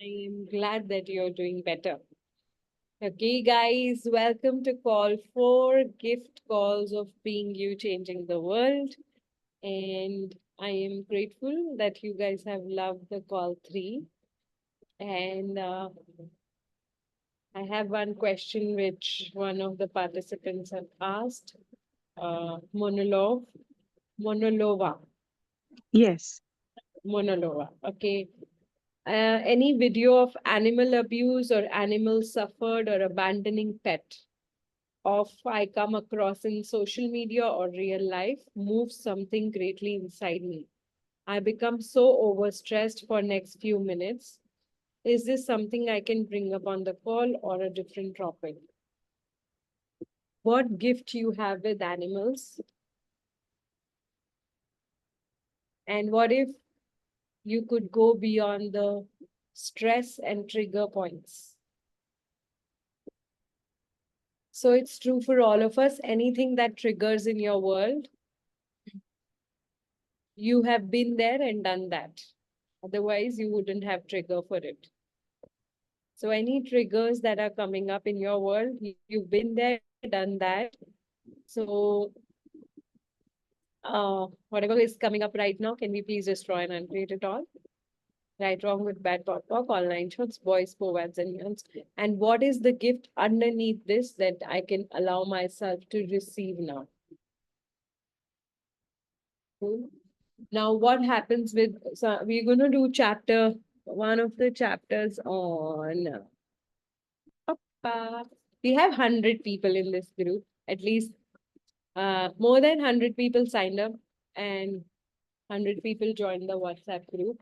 I am glad that you're doing better. Okay, guys, welcome to call 4 gift calls of being you changing the world. And I am grateful that you guys have loved the call 3. And I have one question which one of the participants have asked. Monolova, Yes. Monolova. Okay. Any video of animal abuse or animal suffered or abandoning pet of I come across in social media or real life moves something greatly inside me. I become so overstressed for next few minutes. Is this something I can bring up on the call or a different topic? What gift you have with animals? And what if you could go beyond the stress and trigger points? So it's true for all of us. Anything that triggers in your world, you have been there and done that. Otherwise, you wouldn't have trigger for it. So any triggers that are coming up in your world, you've been there, done that. So whatever is coming up right now, can we please destroy and uncreate it all? Right, wrong, with bad, talk, online shots, boys, poets, and youngs. And what is the gift underneath this that I can allow myself to receive now? Cool. Now, what happens with, so we're going to do one of the chapters on, we have 100 people in this group, at least more than 100 people signed up and 100 people joined the WhatsApp group.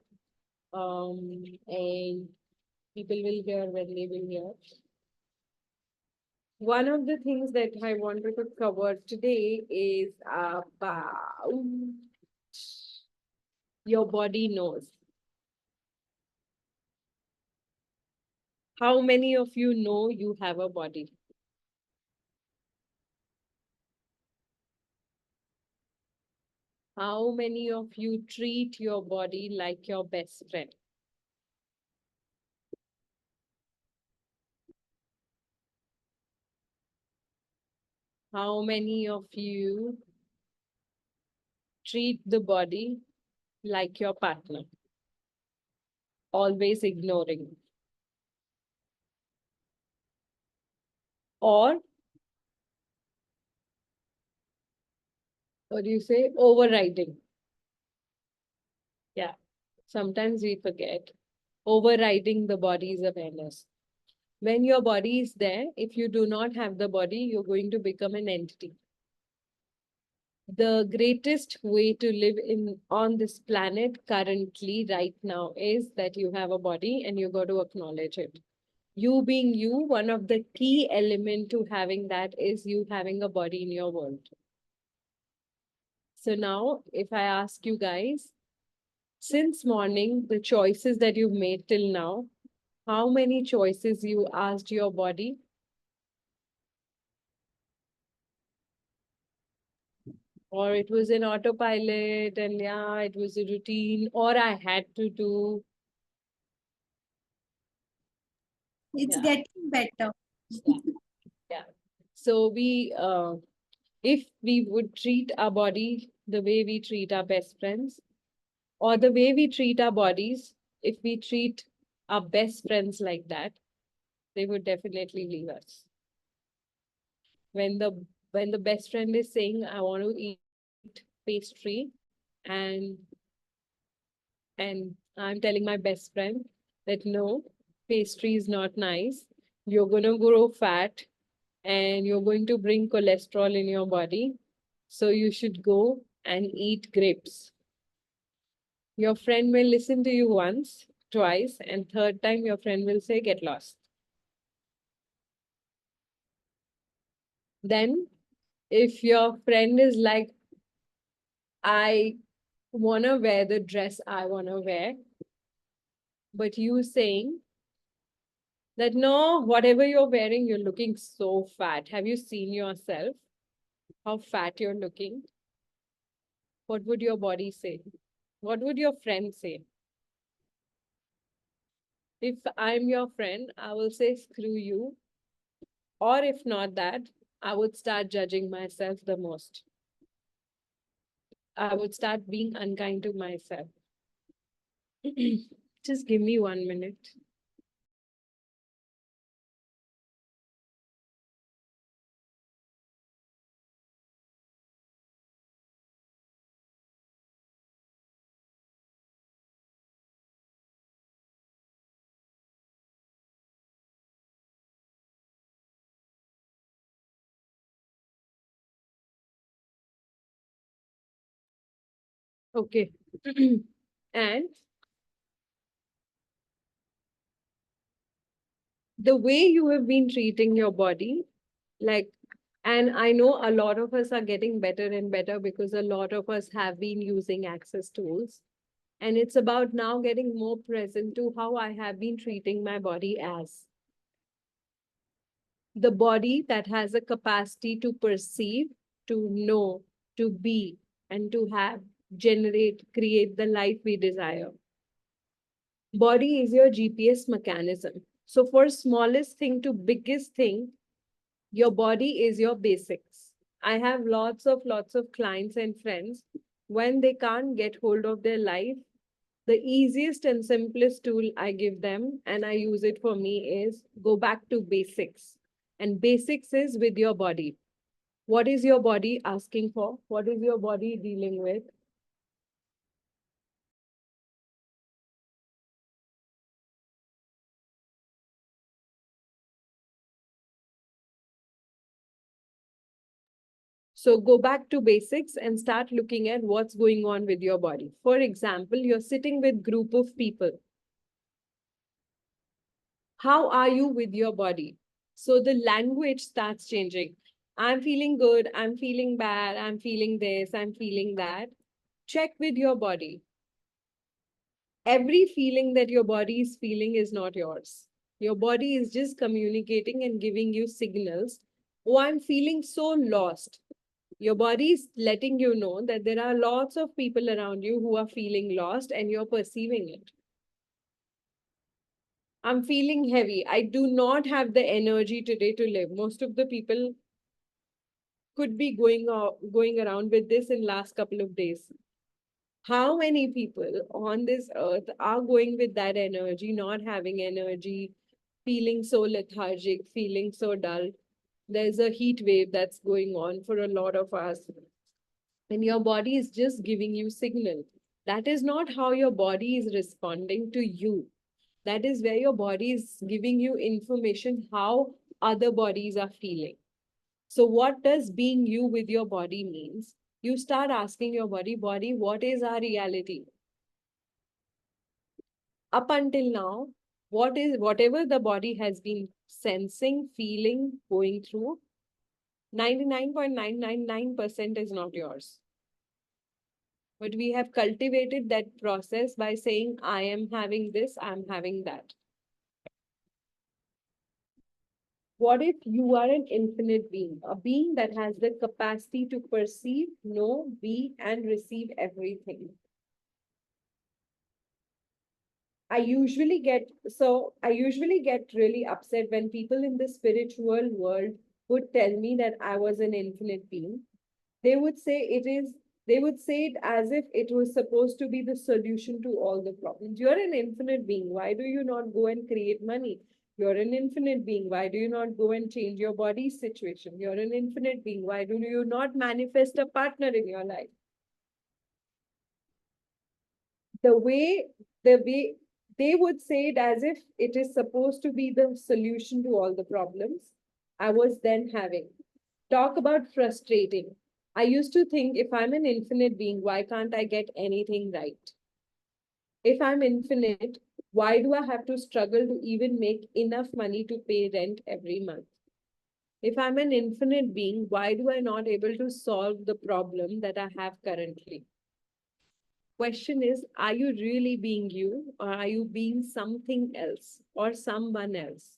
And people will hear when they will hear. One of the things that I wanted to cover today is about your body knows. How many of you know you have a body? How many of you treat your body like your best friend? How many of you treat the body like your partner? Always ignoring. Or what do you say? Overriding. Yeah. Sometimes we forget. Overriding the body's awareness. When your body is there, if you do not have the body, you're going to become an entity. The greatest way to live in on this planet currently right now is that you have a body and you got to acknowledge it. You being you, one of the key element to having that is you having a body in your world. So now if I ask you guys, since morning, the choices that you've made till now, how many choices you asked your body? Or it was an autopilot and yeah, it was a routine, or I had to do. It's Yeah, getting better. yeah, yeah. So if we would treat our body the way we treat our best friends, or the way we treat our bodies, if we treat our best friends like that, they would definitely leave us. When the best friend is saying, I want to eat pastry, and and I'm telling my best friend that no, pastry is not nice. You're gonna grow fat and you're going to bring cholesterol in your body. So you should go and eat grapes. Your friend may listen to you once, twice, and third time your friend will say, get lost. Then if your friend is like, I wanna wear the dress I wanna wear, but you saying that no, whatever you're wearing, you're looking so fat. Have you seen yourself? How fat you're looking? What would your body say? What would your friend say? If I'm your friend, I will say screw you. Or if not that, I would start judging myself the most. I would start being unkind to myself. Just give me 1 minute. Okay. And the way you have been treating your body, like, and I know a lot of us are getting better and better because a lot of us have been using access tools. And it's about now getting more present to how I have been treating my body as the body that has a capacity to perceive, to know, to be, and to have, generate, create the life we desire. Body is your GPS mechanism. So for smallest thing to biggest thing, your body is your basics. I have lots of clients and friends when they can't get hold of their life, the easiest and simplest tool I give them, and I use it for me, is go back to basics. And basics is with your body. What is your body asking for? What is your body dealing with? So go back to basics and start looking at what's going on with your body. For example, you're sitting with group of people. How are you with your body? So the language starts changing. I'm feeling good, I'm feeling bad, I'm feeling this, I'm feeling that. Check with your body. Every feeling that your body is feeling is not yours. Your body is just communicating and giving you signals. Oh, I'm feeling so lost. Your body is letting you know that there are lots of people around you who are feeling lost and you're perceiving it. I'm feeling heavy. I do not have the energy today to live. Most of the people could be going around with this in last couple of days. How many people on this earth are going with that energy, not having energy, feeling so lethargic, feeling so dull? There's a heat wave that's going on for a lot of us. And your body is just giving you signal. That is not how your body is responding to you. That is where your body is giving you information how other bodies are feeling. So what does being you with your body means? You start asking your body, what is our reality? Up until now, what is whatever the body has been sensing, feeling, going through, 99.999% is not yours. But we have cultivated that process by saying, I am having this, I'm having that. What if you are an infinite being, a being that has the capacity to perceive, know, be, and receive everything? I usually get really upset when people in the spiritual world would tell me that I was an infinite being. They would say they would say it as if it was supposed to be the solution to all the problems. You're an infinite being. Why do you not go and create money? You're an infinite being. Why do you not go and change your body situation? You're an infinite being. Why do you not manifest a partner in your life? The way, the way they would say it as if it is supposed to be the solution to all the problems I was then having. Talk about frustrating. I used to think, if I'm an infinite being, why can't I get anything right? If I'm infinite, why do I have to struggle to even make enough money to pay rent every month? If I'm an infinite being, why do I not able to solve the problem that I have currently? Question is, are you really being you, or are you being something else or someone else?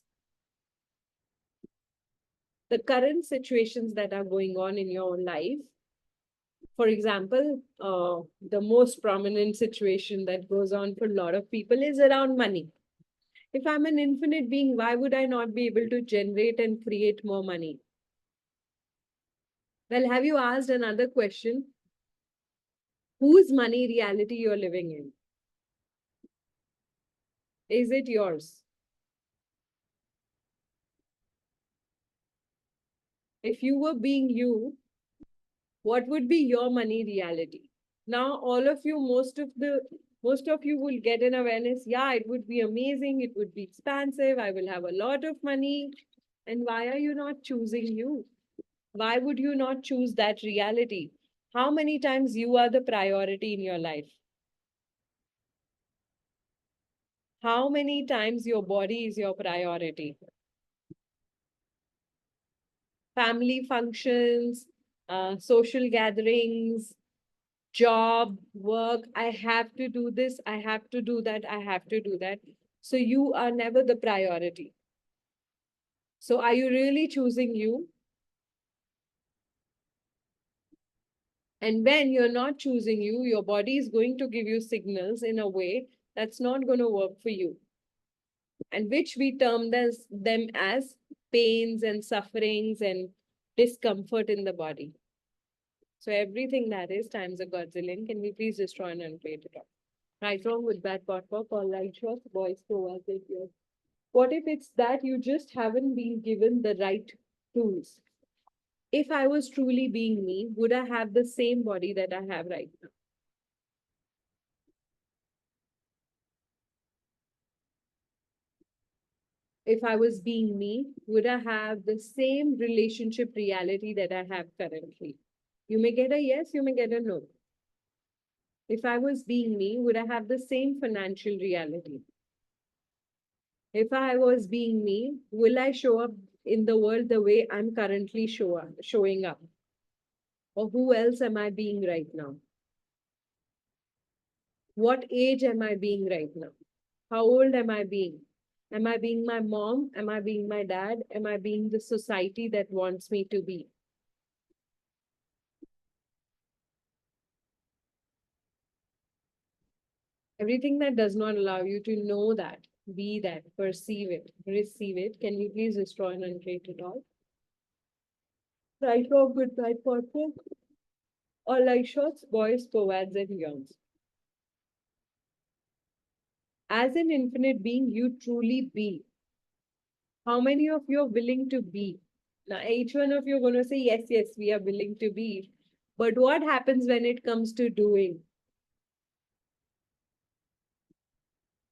The current situations that are going on in your life, for example, the most prominent situation that goes on for a lot of people is around money. If I'm an infinite being, why would I not be able to generate and create more money? Well, have you asked another question? Whose money reality you're living in? Is it yours? If you were being you, what would be your money reality? Now, all of you, most of you will get an awareness. Yeah, it would be amazing. It would be expansive. I will have a lot of money. And why are you not choosing you? Why would you not choose that reality? How many times you are the priority in your life? How many times your body is your priority? Family functions, social gatherings, job, work. I have to do this. I have to do that. I have to do that. So you are never the priority. So are you really choosing you? And when you're not choosing you, your body is going to give you signals in a way that's not going to work for you, and which we term as them as pains and sufferings and discomfort in the body. So everything that is times a godzillion, can we please destroy and uncreate it all? Right, wrong, with bad, pot, pop, all right, shots, boys, go as it is. What if it's that you just haven't been given the right tools? If I was truly being me, would I have the same body that I have right now? If I was being me, would I have the same relationship reality that I have currently? You may get a yes, you may get a no. If I was being me, would I have the same financial reality? If I was being me, will I show up in the world the way I'm currently showing up? Or who else am I being right now? What age am I being right now? How old am I being? Am I being my mom? Am I being my dad? Am I being the society that wants me to be? Everything that does not allow you to know that, be that, perceive it, receive it, can you please destroy and uncreate it all? Right, wrong, good, bad, podcast. All light shots, boys, coads, and yawns. As an infinite being, you truly be. How many of you are willing to be? Now, each one of you are going to say, yes, yes, we are willing to be. But what happens when it comes to doing?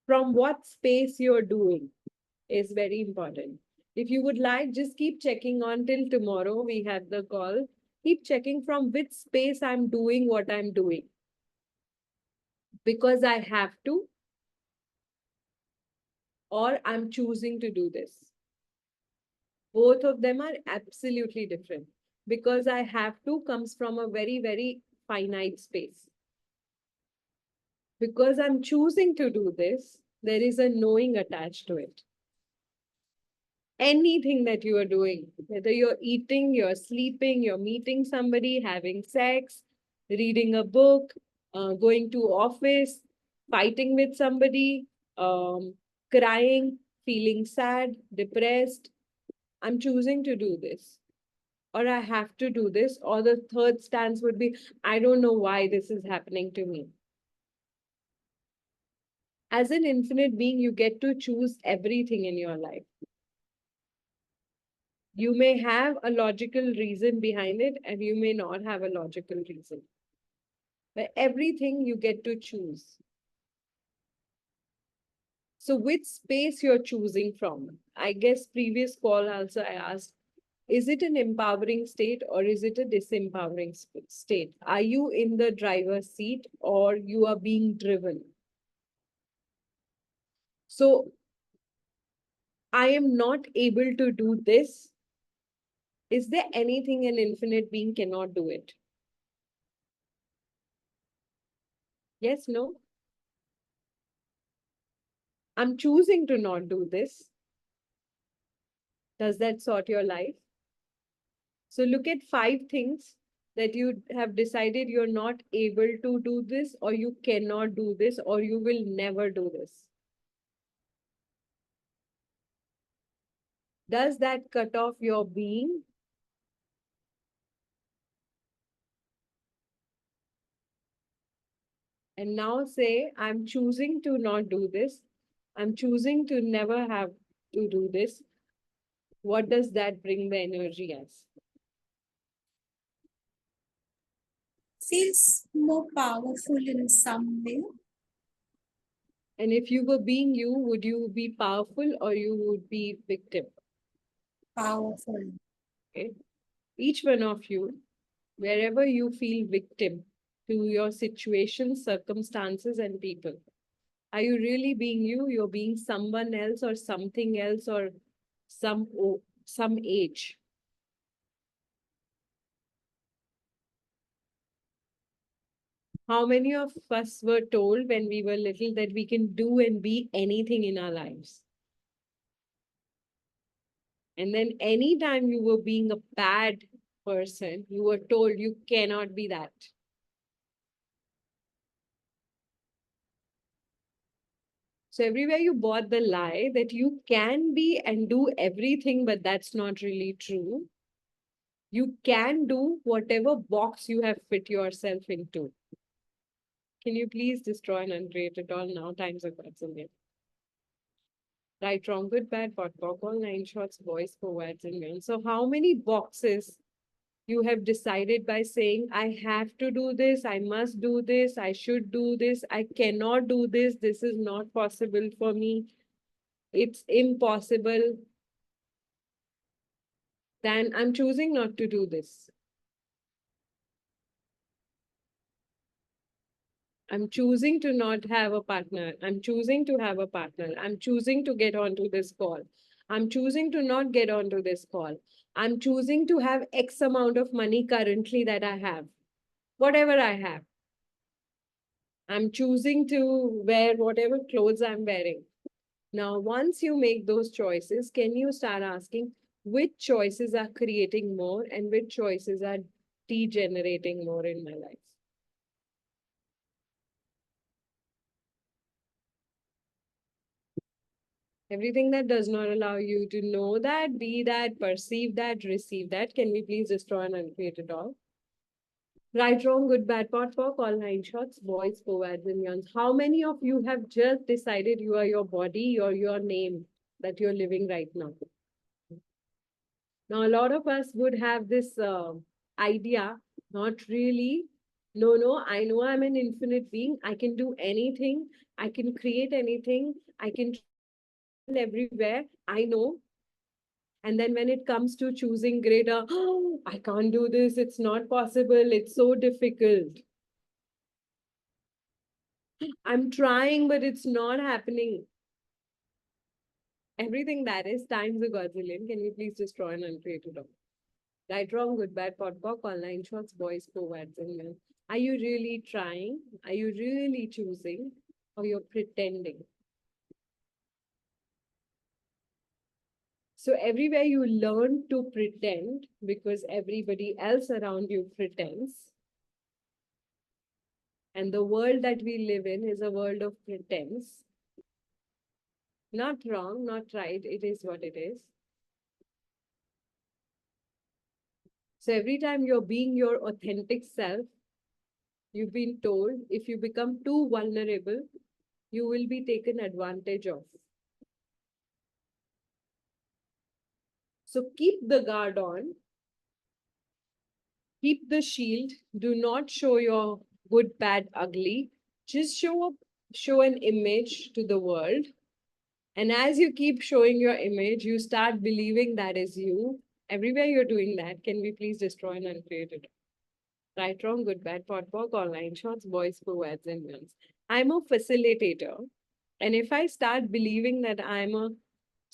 From what space you're doing is very important. If you would like, just keep checking on till tomorrow. We had the call. Keep checking from which space I'm doing what I'm doing. Because I have to, or I'm choosing to do this. Both of them are absolutely different. Because I have to comes from a very, very finite space. Because I'm choosing to do this, there is a knowing attached to it. Anything that you are doing, whether you're eating, you're sleeping, you're meeting somebody, having sex, reading a book, going to office, fighting with somebody, crying, feeling sad, depressed, I'm choosing to do this. Or I have to do this. Or the third stance would be, I don't know why this is happening to me. As an infinite being, you get to choose everything in your life. You may have a logical reason behind it, and you may not have a logical reason. But everything you get to choose. So, which space you're choosing from? I guess previous call also I asked, is it an empowering state or is it a disempowering state? Are you in the driver's seat or you are being driven? So, I am not able to do this. Is there anything an infinite being cannot do it? Yes, no? I'm choosing to not do this. Does that sort your life? So look at 5 things that you have decided you're not able to do this, or you cannot do this, or you will never do this. Does that cut off your being? And now say, I'm choosing to not do this. I'm choosing to never have to do this. What does that bring the energy as? Feels more powerful in some way. And if you were being you, would you be powerful or you would be victim? Powerful. Okay. Each one of you, wherever you feel victim to your situations, circumstances, and people, are you really being you? You're being someone else or something else or some age. How many of us were told when we were little that we can do and be anything in our lives? And then anytime you were being a bad person, you were told you cannot be that. So everywhere you bought the lie that you can be and do everything, but that's not really true. You can do whatever box you have fit yourself into. Can you please destroy and uncreate it all now? Times are quite similar. Right, wrong, good, bad, pot, pop, all 9 shots, boys, forwards, and men. So how many boxes you have decided by saying, I have to do this, I must do this, I should do this, I cannot do this is not possible for me, it's impossible, then I'm choosing not to do this. I'm choosing to not have a partner. I'm choosing to have a partner. I'm choosing to get onto this call. I'm choosing to not get onto this call. I'm choosing to have X amount of money currently that I have, whatever I have. I'm choosing to wear whatever clothes I'm wearing. Now, once you make those choices, can you start asking which choices are creating more and which choices are degenerating more in my life? Everything that does not allow you to know that, be that, perceive that, receive that, can we please destroy and uncreate it all? Right, wrong, good, bad, pot, pork, all 9 shots, boys, forwards, and yawns. How many of you have just decided you are your body or your name that you're living right now? Now, a lot of us would have this idea, not really. No, I know I'm an infinite being. I can do anything. I can create anything. I can travel everywhere. I know. And then when it comes to choosing greater, oh, I can't do this. It's not possible. It's so difficult. I'm trying, but it's not happening. Everything that is times a godzillion. Can you please destroy and uncreate it all? Right, wrong, good, bad, pot, pock, all 9 shots, boys, forwards, and men. Are you really trying? Are you really choosing? Or you're pretending? So everywhere you learn to pretend because everybody else around you pretends. And the world that we live in is a world of pretense. Not wrong, not right. It is what it is. So every time you're being your authentic self, you've been told if you become too vulnerable, you will be taken advantage of. So keep the guard on, keep the shield, do not show your good, bad, ugly. Just show up, show an image to the world. And as you keep showing your image, you start believing that is you. Everywhere you're doing that, can we please destroy and uncreate it? Right, wrong, good, bad, pot, pork, all 9 shots, boys, forwards, and girls. I'm a facilitator. And if I start believing that I'm a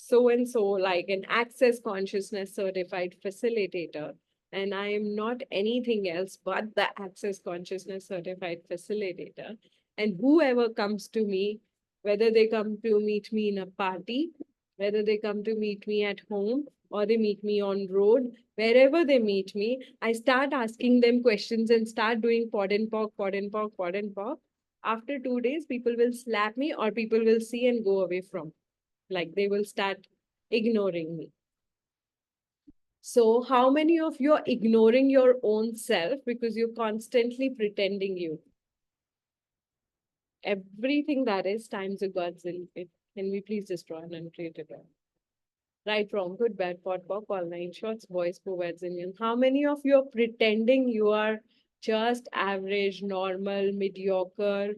so and so, like an access consciousness certified facilitator, and I am not anything else but the access consciousness certified facilitator, and whoever comes to me, whether they come to meet me in a party, whether they come to meet me at home, or they meet me on road, wherever they meet me, I start asking them questions and start doing pod and pock, pod and pock, pod and pock. After 2 days, people will slap me or people will see and go away from. Like they will start ignoring me. So how many of you are ignoring your own self because you're constantly pretending you? Everything that is times a Godzilla. Can we please destroy and uncreate it all? Right, wrong, good, bad, pot, pop, all nine shots, boys, co-eds, Indian. How many of you are pretending you are just average, normal, mediocre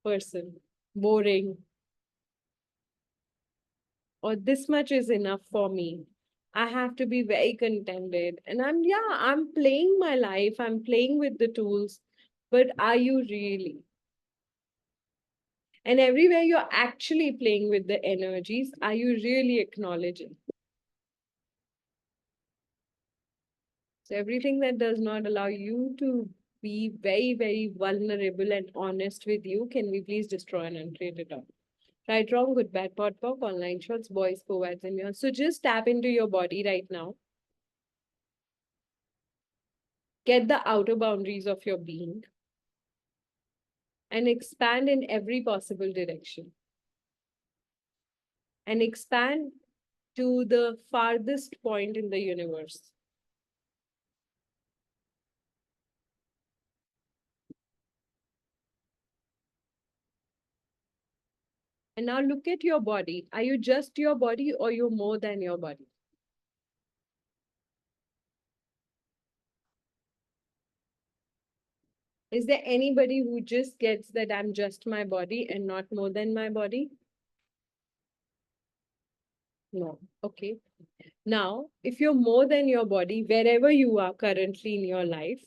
person, boring, or this much is enough for me? I have to be very contented. And I'm playing my life, I'm playing with the tools, but are you really? And everywhere you're actually playing with the energies, are you really acknowledging? So everything that does not allow you to be very, very vulnerable and honest with you, can we please destroy and uncreate it all? Right, wrong, good, bad, pot, pop, online shots, boys, co-eds, and beyond. So just tap into your body right now. Get the outer boundaries of your being and expand in every possible direction. And expand to the farthest point in the universe. And now look at your body. Are you just your body or you're more than your body? Is there anybody who just gets that I'm just my body and not more than my body? No. Okay. Now, if you're more than your body, wherever you are currently in your life,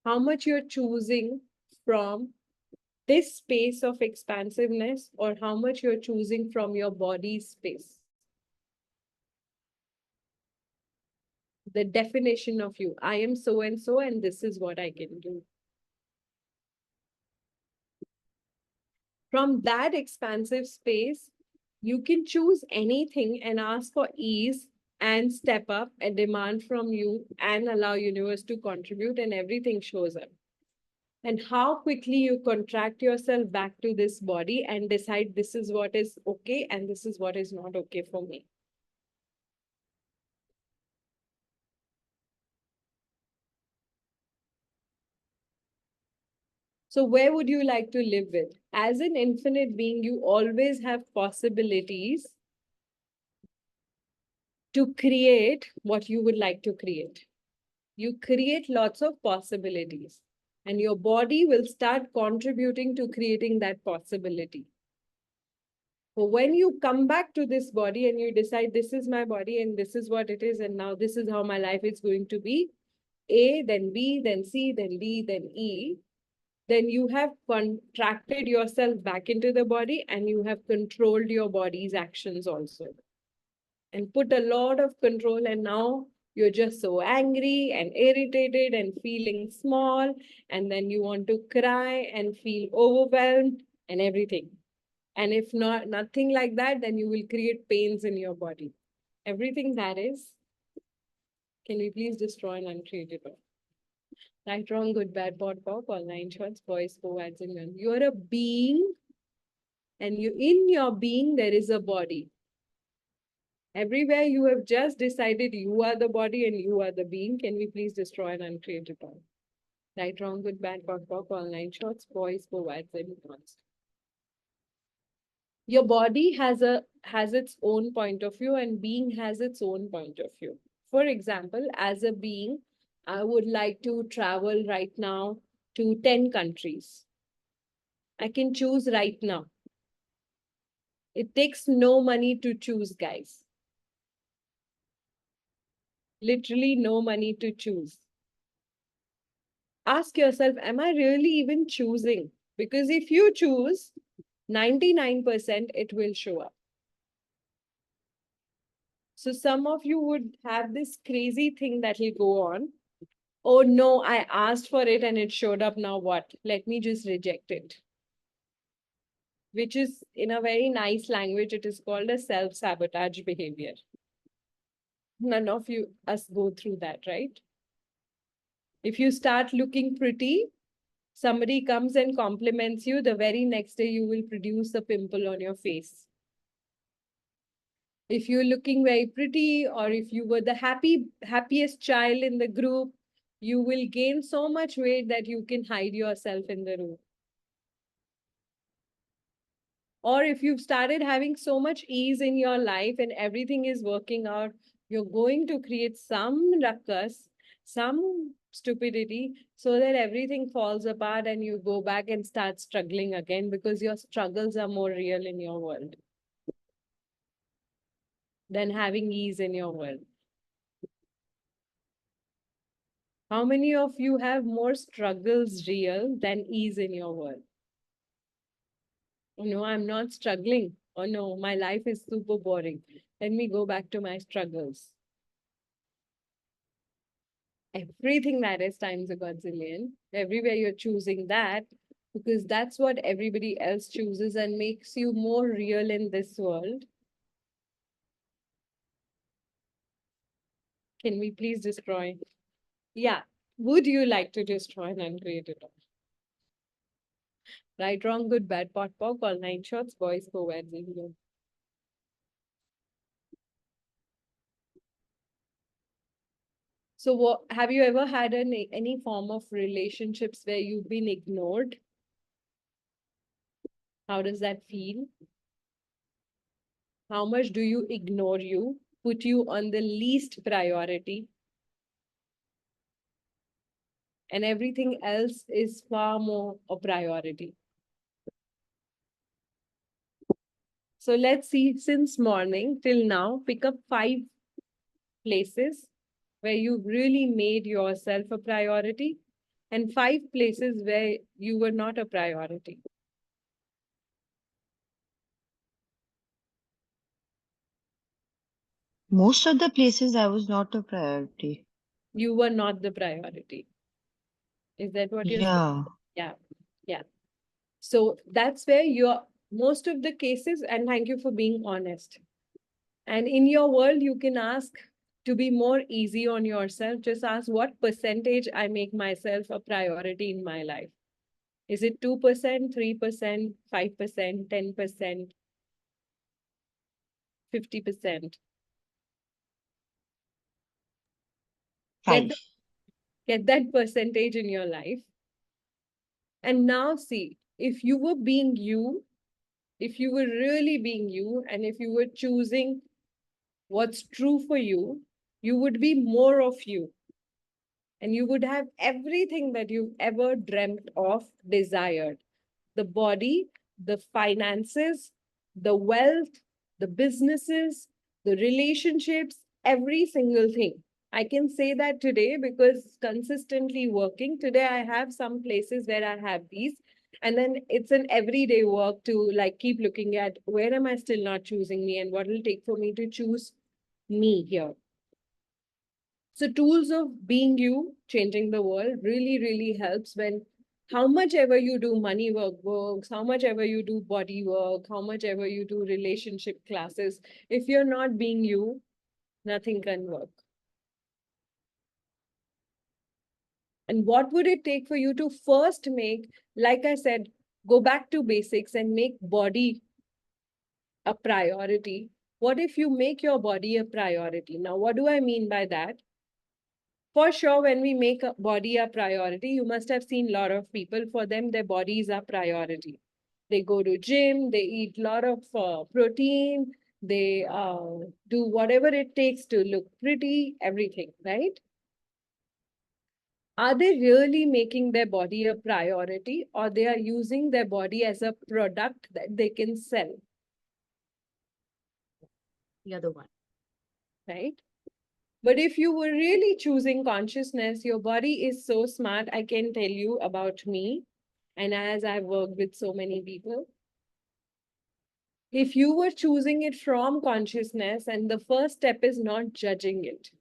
how much you're choosing from this space of expansiveness or how much you're choosing from your body's space? The definition of you. I am so and so, and this is what I can do. From that expansive space, you can choose anything and ask for ease and step up and demand from you and allow universe to contribute and everything shows up. And how quickly you contract yourself back to this body and decide this is what is okay and this is what is not okay for me. So where would you like to live with? As an infinite being, you always have possibilities to create what you would like to create. You create lots of possibilities, and your body will start contributing to creating that possibility. So when you come back to this body and you decide this is my body and this is what it is, and now this is how my life is going to be, A, then B, then C, then D, then E, then you have contracted yourself back into the body and you have controlled your body's actions also. And put a lot of control, and now you're just so angry and irritated and feeling small, and then you want to cry and feel overwhelmed and everything. And if not nothing like that, then you will create pains in your body. Everything that is, can we please destroy and uncreate it all? Right, wrong, good, bad, bot, pop, all nine shots, boys, co-eds, and men. You're a being, and you in your being there is a body. Everywhere you have just decided you are the body and you are the being. Can we please destroy and uncreate it all? Right, wrong, good, bad, pop, pop, all nine shots, boys, co-eds, and cons. Your body has its own point of view and being has its own point of view. For example, as a being, I would like to travel right now to 10 countries. I can choose right now. It takes no money to choose, guys. Literally no money to choose. Ask yourself, am I really even choosing? Because if you choose, 99% it will show up. So some of you would have this crazy thing that will go on. Oh no, I asked for it and it showed up. Now what? Let me just reject it. Which is, in a very nice language, it is called a self-sabotage behavior. None of us go through that, right? If you start looking pretty, Somebody comes and compliments you, the very next day you will produce a pimple on your face. If you're looking very pretty, or if you were the happiest child in the group, you will gain so much weight that you can hide yourself in the room. Or if you've started having so much ease in your life and everything is working out, you're going to create some ruckus, some stupidity, so that everything falls apart and you go back and start struggling again, because your struggles are more real in your world than having ease in your world. How many of you have more struggles real than ease in your world? Oh, no, I'm not struggling. Oh no, my life is super boring. Let me go back to my struggles. Everything matters times a godzillion. Everywhere you're choosing that, because that's what everybody else chooses and makes you more real in this world. Can we please destroy? Yeah. Would you like to destroy and uncreate it all? Right, wrong, good, bad, pot, pock, all nine shots, boys, co-eds, England. So what, have you ever had any form of relationships where you've been ignored? How does that feel? How much do you ignore you, put you on the least priority? And everything else is far more a priority. So let's see, since morning till now, pick up 5 places where you really made yourself a priority, and 5 places where you were not a priority. Most of the places I was not a priority. You were not the priority. Is that what you're saying? Yeah. Yeah. Yeah. So that's where you're most of the cases, and thank you for being honest. And in your world, you can ask to be more easy on yourself. Just ask what percentage I make myself a priority in my life. Is it 2%, 3%, 5%, 10%, 50%? Get, 5. get that percentage in your life. And now see, if you were being you, if you were really being you, and if you were choosing what's true for you, you would be more of you. And you would have everything that you've ever dreamt of, desired. The body, the finances, the wealth, the businesses, the relationships, every single thing. I can say that today because consistently working, today I have some places where I have these. And then it's an everyday work to like keep looking at where am I still not choosing me and what will take for me to choose me here. So tools of being you, changing the world really, really helps when how much ever you do money works, how much ever you do body work, how much ever you do relationship classes, if you're not being you, nothing can work. And what would it take for you to first make, like I said, go back to basics and make body a priority? What if you make your body a priority? Now, what do I mean by that? For sure, when we make a body a priority, you must have seen a lot of people, for them, their bodies are priority. They go to gym, they eat a lot of protein, they do whatever it takes to look pretty, everything, right? Are they really making their body a priority, or they are using their body as a product that they can sell? The other one. Right? But if you were really choosing consciousness, your body is so smart. I can tell you about me. And as I've worked with so many people, if you were choosing it from consciousness, and the first step is not judging it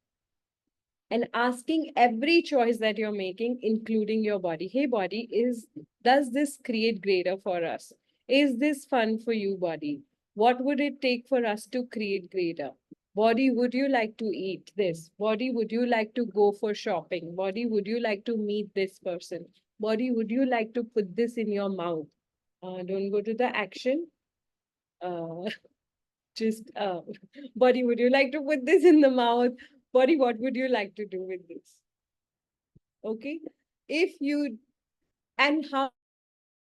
and asking every choice that you're making, including your body. Hey, body, does this create greater for us? Is this fun for you, body? What would it take for us to create greater? Body, would you like to eat this? Body, would you like to go for shopping? Body, would you like to meet this person? Body, would you like to put this in your mouth? Don't go to the action. Uh, just body, would you like to put this in the mouth? Body, what would you like to do with this? Okay. If you, and how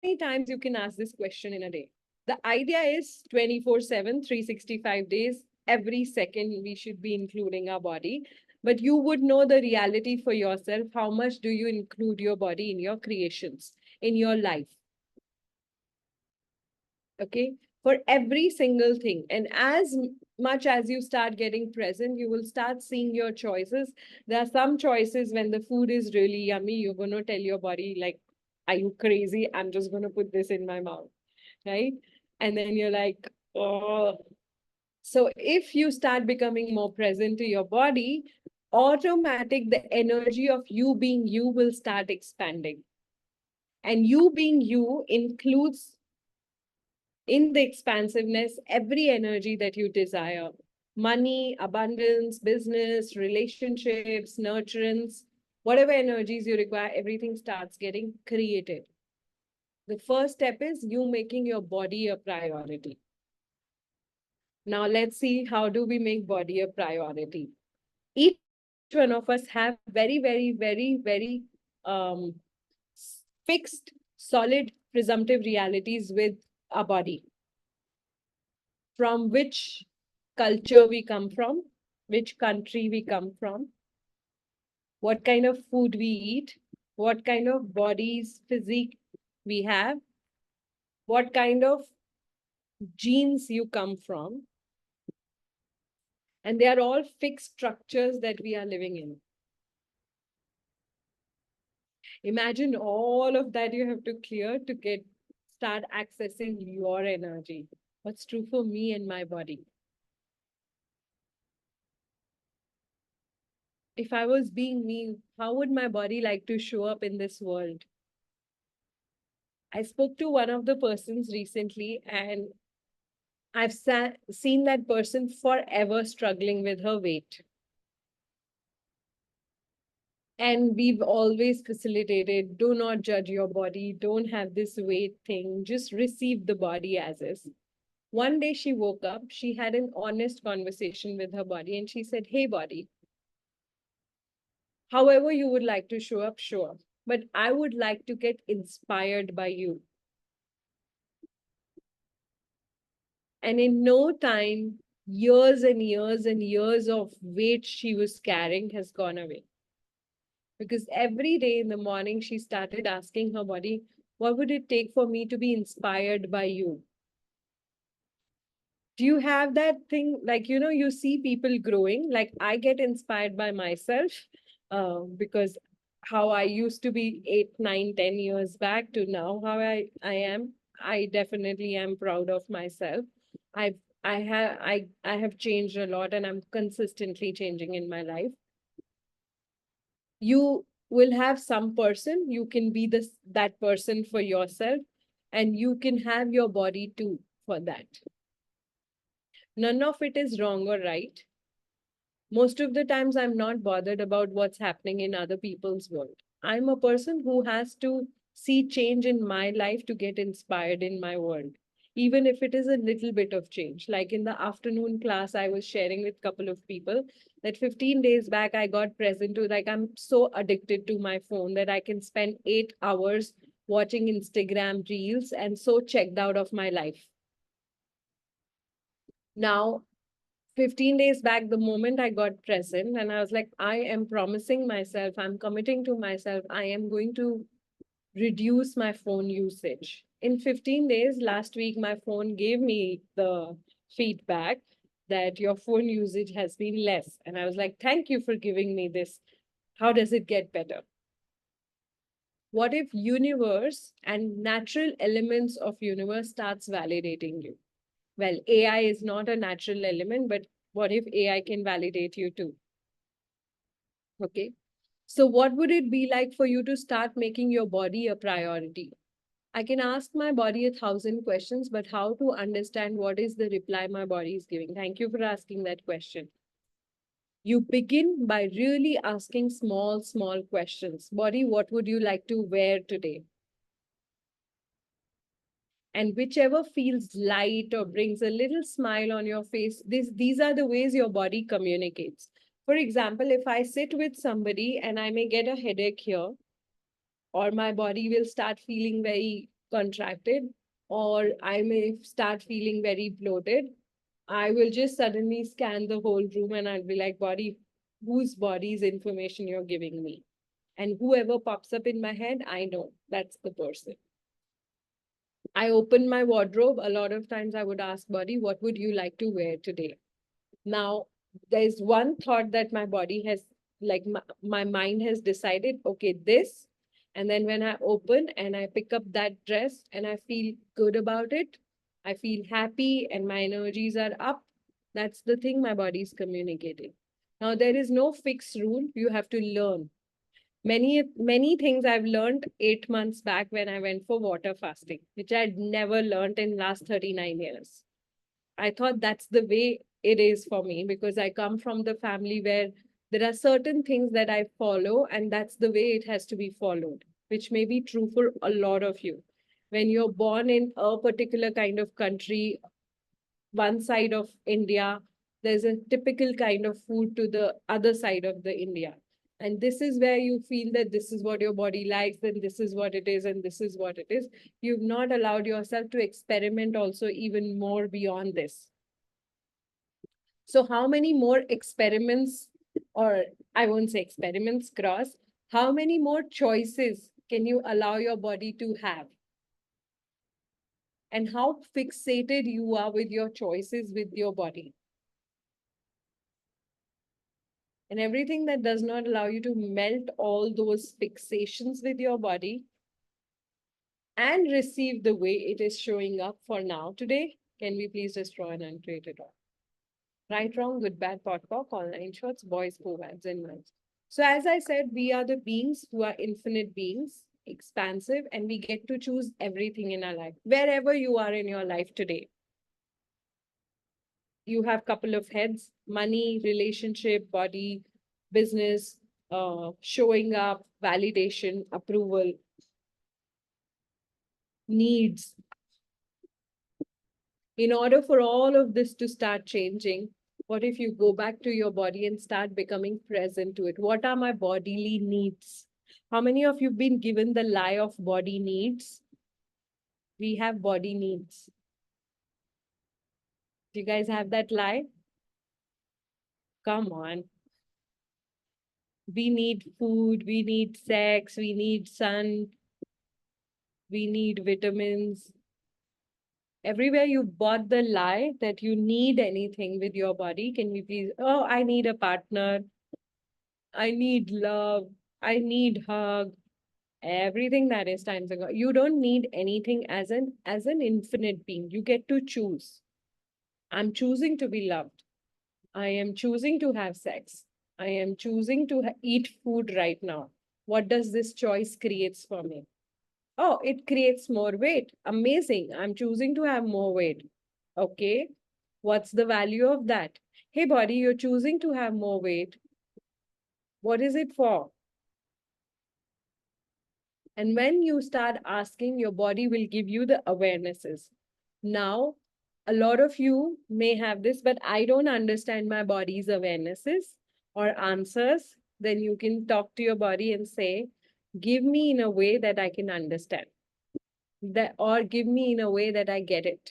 many times you can ask this question in a day? The idea is 24/7, 365 days, every second we should be including our body. But you would know the reality for yourself. How much do you include your body in your creations, in your life? Okay, for every single thing. And as much as you start getting present, you will start seeing your choices. There are some choices when the food is really yummy, you're going to tell your body, like, are you crazy? I'm just going to put this in my mouth, right? And then you're like, oh. So if you start becoming more present to your body, automatic, the energy of you being you will start expanding. And you being you includes in the expansiveness every energy that you desire: money, abundance, business, relationships, nurturance, whatever energies you require, everything starts getting created. The first step is you making your body a priority. Now let's see, how do we make body a priority? Each one of us have very um, fixed, solid, presumptive realities with our body. From which culture we come from, which country we come from, what kind of food we eat, what kind of bodies, physique we have, what kind of genes you come from. And they are all fixed structures that we are living in. Imagine all of that you have to clear to start accessing your energy. What's true for me and my body. If I was being me, how would my body like to show up in this world? I spoke to one of the persons recently, and I've seen that person forever struggling with her weight. And we've always facilitated, do not judge your body, don't have this weight thing, just receive the body as is. One day she woke up, she had an honest conversation with her body, and she said, hey, body, however you would like to show up, show up. But I would like to get inspired by you. And in no time, years and years and years of weight she was carrying has gone away. Because every day in the morning, she started asking her body, what would it take for me to be inspired by you? Do you have that thing? Like, you see people growing, like I get inspired by myself because how I used to be 8, 9, 10 years back to now, how I am. I definitely am proud of myself. I've I have changed a lot, and I'm consistently changing in my life. You will have some person, you can be that person for yourself, and you can have your body too for that. None of it is wrong or right. Most of the times I'm not bothered about what's happening in other people's world. I'm a person who has to see change in my life to get inspired in my world, even if it is a little bit of change. Like in the afternoon class, I was sharing with a couple of people that 15 days back, I got present to, like, I'm so addicted to my phone that I can spend 8 hours watching Instagram reels and so checked out of my life. Now, 15 days back, the moment I got present, and I was like, I am promising myself, I'm committing to myself, I am going to reduce my phone usage. In 15 days, last week, my phone gave me the feedback that your phone usage has been less. And I was like, thank you for giving me this. How does it get better? What if universe and natural elements of universe starts validating you? Well, AI is not a natural element, but what if AI can validate you too? Okay. So what would it be like for you to start making your body a priority? I can ask my body 1,000 questions, but how to understand what is the reply my body is giving? Thank you for asking that question. You begin by really asking small questions. Body, what would you like to wear today? And whichever feels light or brings a little smile on your face, these are the ways your body communicates. For example, if I sit with somebody and I may get a headache here, or my body will start feeling very contracted, or I may start feeling very bloated, I will just suddenly scan the whole room and I'll be like, body, whose body's information you're giving me? And whoever pops up in my head, I know that's the person. I open my wardrobe. A lot of times I would ask body, what would you like to wear today? Now, there's one thought that my body has, like my mind has decided, okay, this. And then when I open and I pick up that dress and I feel good about it, I feel happy and my energies are up. That's the thing my body is communicating. Now, there is no fixed rule. You have to learn. Many things I've learned 8 months back when I went for water fasting, which I'd never learned in last 39 years. I thought that's the way it is for me because I come from the family where there are certain things that I follow and that's the way it has to be followed, which may be true for a lot of you. When you're born in a particular kind of country, one side of India, there's a typical kind of food to the other side of the India. And this is where you feel that this is what your body likes, then this is what it is, and this is what it is. You've not allowed yourself to experiment also even more beyond this. So how many more experiments, or I won't say experiments, cross, how many more choices can you allow your body to have? And how fixated you are with your choices with your body. And everything that does not allow you to melt all those fixations with your body and receive the way it is showing up for now today, can we please destroy and uncreate it all? Right, wrong, good, bad, pot, pock, online shorts, boys, co-vads, and men. So as I said, we are the beings who are infinite beings, expansive, and we get to choose everything in our life. Wherever you are in your life today, you have a couple of heads: money, relationship, body, business, showing up, validation, approval, needs. In order for all of this to start changing, what if you go back to your body and start becoming present to it? What are my bodily needs? How many of you have been given the lie of body needs? We have body needs. Do you guys have that lie? Come on. We need food, we need sex, we need sun, we need vitamins. Everywhere you bought the lie that you need anything with your body. Can we please, oh, I need a partner. I need love. I need hug. Everything that is times ago. You don't need anything as an infinite being. You get to choose. I'm choosing to be loved. I am choosing to have sex. I am choosing to eat food right now. What does this choice creates for me? Oh, it creates more weight. Amazing. I'm choosing to have more weight. Okay. What's the value of that? Hey, body, you're choosing to have more weight. What is it for? And when you start asking, your body will give you the awarenesses. Now, a lot of you may have this, but I don't understand my body's awarenesses or answers. Then you can talk to your body and say, give me in a way that I can understand. That, or give me in a way that I get it.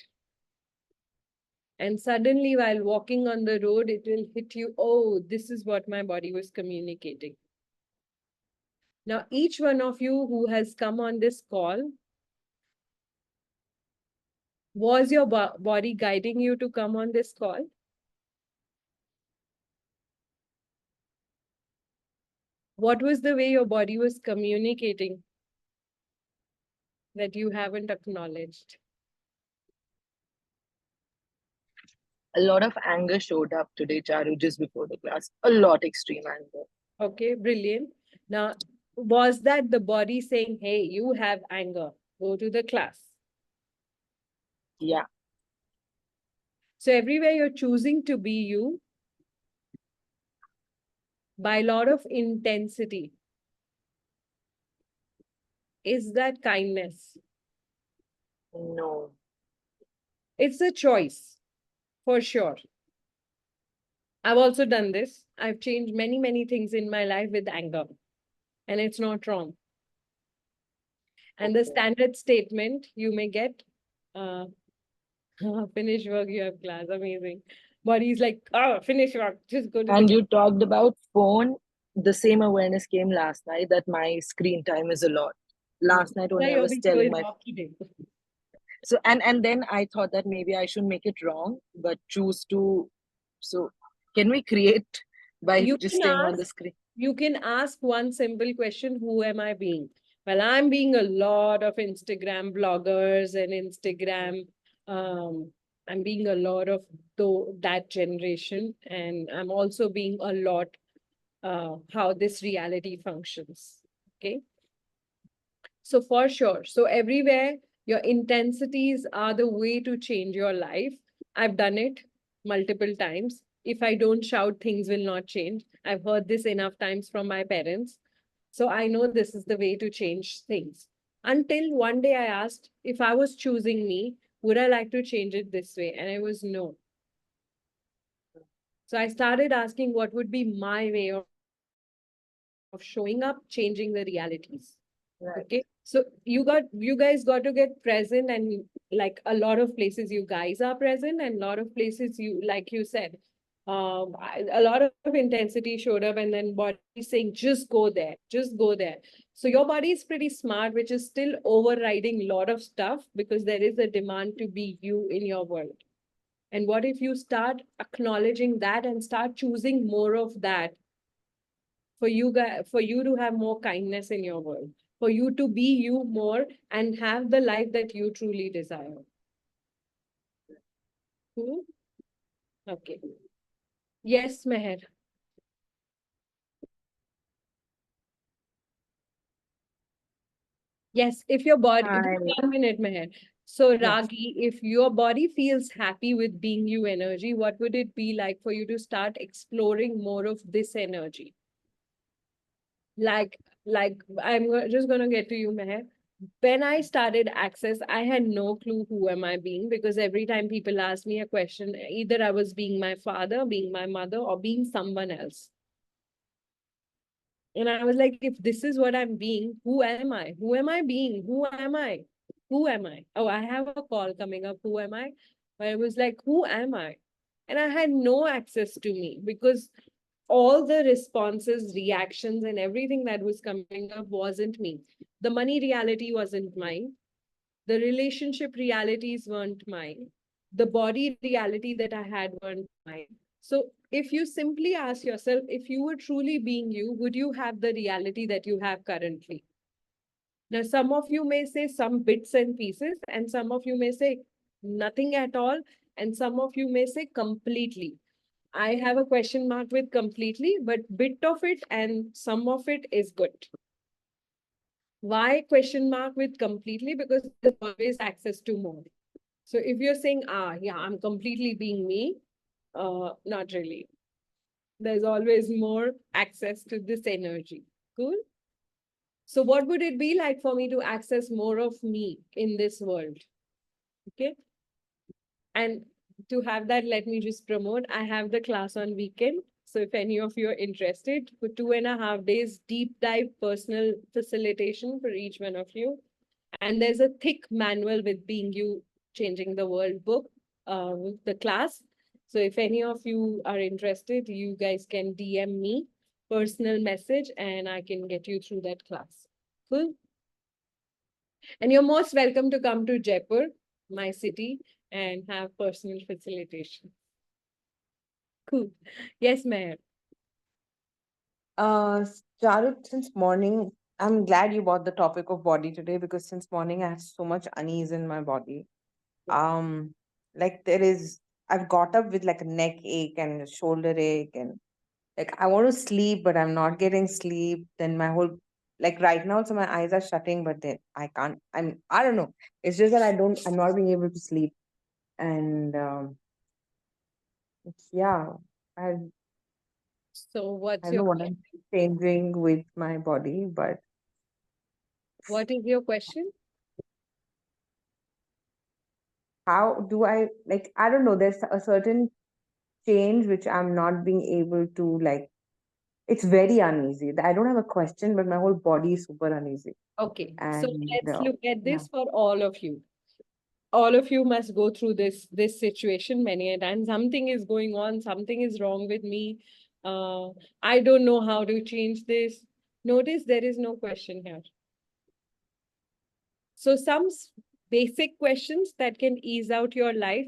And suddenly, while walking on the road, it will hit you, oh, this is what my body was communicating. Now, each one of you who has come on this call, was your body guiding you to come on this call? What was the way your body was communicating that you haven't acknowledged? A lot of anger showed up today, Charu, just before the class. A lot extreme anger. Okay, brilliant. Now, was that the body saying, hey, you have anger, go to the class? Yeah. So everywhere you're choosing to be you, by a lot of intensity. Is that kindness? No. It's a choice, for sure. I've also done this. I've changed many, many things in my life with anger, and it's not wrong. And the Okay. standard statement you may get, uh, finish work, you have class, amazing. But he's like, oh, finish work, just go to the And class. you talked about phone. The same awareness came last night that my screen time is a lot. Last night Yeah, only I you're was being telling so my talkative. so and then I thought that maybe I should make it wrong, but choose to. So can we create by You just can staying on ask, the screen? you can ask one simple question, who am I being? Well, I'm being a lot of Instagram bloggers and Instagram, I'm being a lot of that generation, and I'm also being a lot how this reality functions. Okay. So for sure. So everywhere, your intensities are the way to change your life. I've done it multiple times. If I don't shout, things will not change. I've heard this enough times from my parents. So I know this is the way to change things. Until one day I asked, if I was choosing me, would I like to change it this way? And it was no. So I started asking what would be my way of showing up, changing the realities. Right. Okay. So you guys got to get present, and like a lot of places you guys are present, and a lot of places you, like you said, a lot of intensity showed up, and then body saying, just go there, just go there. So your body is pretty smart, which is still overriding a lot of stuff because there is a demand to be you in your world. And what if you start acknowledging that and start choosing more of that for you guys, for you to have more kindness in your world, for you to be you more and have the life that you truly desire. Cool? Okay. Yes, Meher. Yes, if your body, Hi. just 1 minute, Meher. So, Yes. Ragi, if your body feels happy with being you energy, what would it be like for you to start exploring more of this energy? Like, like just gonna get to you, Meher. When I started Access, I had no clue who am I being, because every time people ask me a question, either I was being my father, being my mother, or being someone else. And I was like, if this is what I'm being, who am I? Who am I being? Who am I? Who am I? Oh, I have a call coming up. Who am I? But I was like, who am I? And I had no access to me because all the responses, reactions, and everything that was coming up wasn't me. The money reality wasn't mine. The relationship realities weren't mine. The body reality that I had weren't mine. So if you simply ask yourself, if you were truly being you, would you have the reality that you have currently? Now, some of you may say some bits and pieces, and some of you may say nothing at all, and some of you may say completely. I have a question mark with completely, but bit of it and some of it is good. Why question mark with completely? Because there's always access to more. So if you're saying, yeah, I'm completely being me, not really. There's always more access to this energy. Cool. So what would it be like for me to access more of me in this world? Okay. And to have that, let me just promote. I have the class on weekend. So if any of you are interested, for 2.5 days, deep dive personal facilitation for each one of you. And there's a thick manual with Being You Changing the World book, with the class. So if any of you are interested, you guys can DM me personal message and I can get you through that class. Cool. And you're most welcome to come to Jaipur, my city, and have personal facilitation. Cool. Yes, Mayor. Charut, since morning, I'm glad you brought the topic of body today because since morning I have so much unease in my body. Um, like I've got up with like a neck ache and a shoulder ache, and like I want to sleep, but I'm not getting sleep. Then my whole like right now, so my eyes are shutting, but then I can't. I don't know. It's just that I'm not being able to sleep, and yeah, I So I what's don't know your what I'm changing with my body, but what is your question? how do I like, I don't know, there's a certain change which I'm not being able to like, it's very uneasy. I don't have a question, but my whole body is super uneasy. Okay, so And let's look at yeah. this for all of you. All of you must go through this situation many a time. Something is going on, something is wrong with me. I don't know how to change this. Notice there is no question here. So some basic questions that can ease out your life,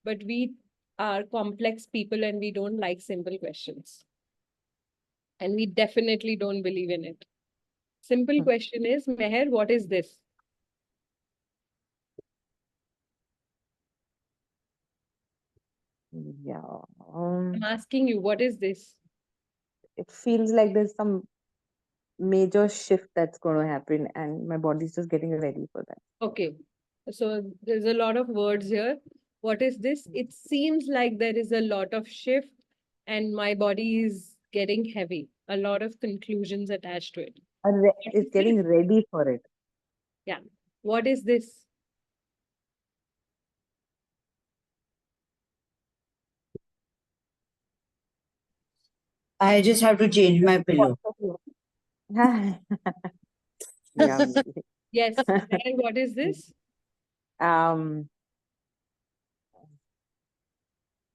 but we are complex people and we don't like simple questions. And we definitely don't believe in it. Simple Hmm. question is, Meher, what is this? Yeah. I'm asking you, what is this? It feels like there's some major shift that's going to happen, and my body's just getting ready for that. Okay, so there's a lot of words here. What is this? It seems like there is a lot of shift and my body is getting heavy. A lot of conclusions attached to it. What It's is getting this? ready for it. Yeah. What is this? I just have to change my pillow. Yeah, maybe. Yes. And what is this? Um,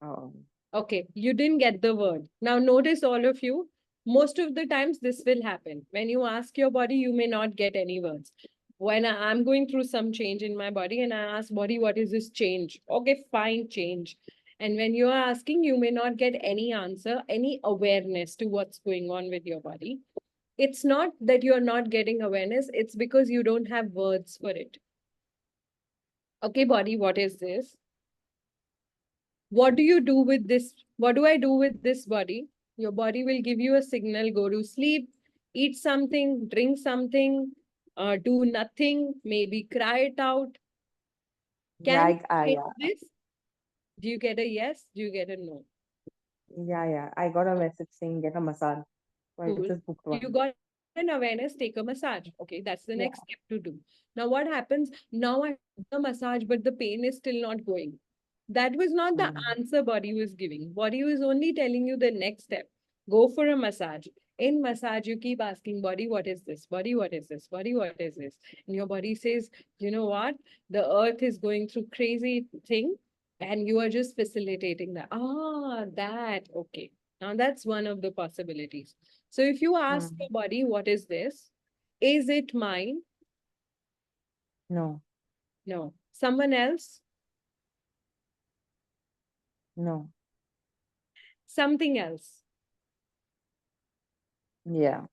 oh, Okay, you didn't get the word. Now notice all of you, most of the times this will happen. When you ask your body, you may not get any words. When I'm going through some change in my body and I ask body, what is this change? Okay, fine, change. And when you are asking, you may not get any answer, any awareness to what's going on with your body. It's not that you're not getting awareness, it's because you don't have words for it. Okay, body, what is this? What do you do with this? What do I do with this body? Your body will give you a signal, go to sleep, eat something, drink something, do nothing, maybe cry it out. yeah, Can you yeah, change this? Do you get a yes? Do you get a no? yeah. I got a message saying get a massage. So I Cool. just booked You one. got an awareness, take a massage. Okay, that's the Yeah. next step to do. Now, what happens? Now I do the massage, but the pain is still not going. That was not the answer body was giving. Body was only telling you the next step. Go for a massage. In massage, you keep asking body, what is this? Body, what is this? Body, what is this? And your body says, you know what? The earth is going through crazy thing and you are just facilitating that. Ah, that. Okay. Now that's one of the possibilities. So if you ask Mm. your body, what is this? Is it mine? No, No. Someone else? no. Something else? Yeah.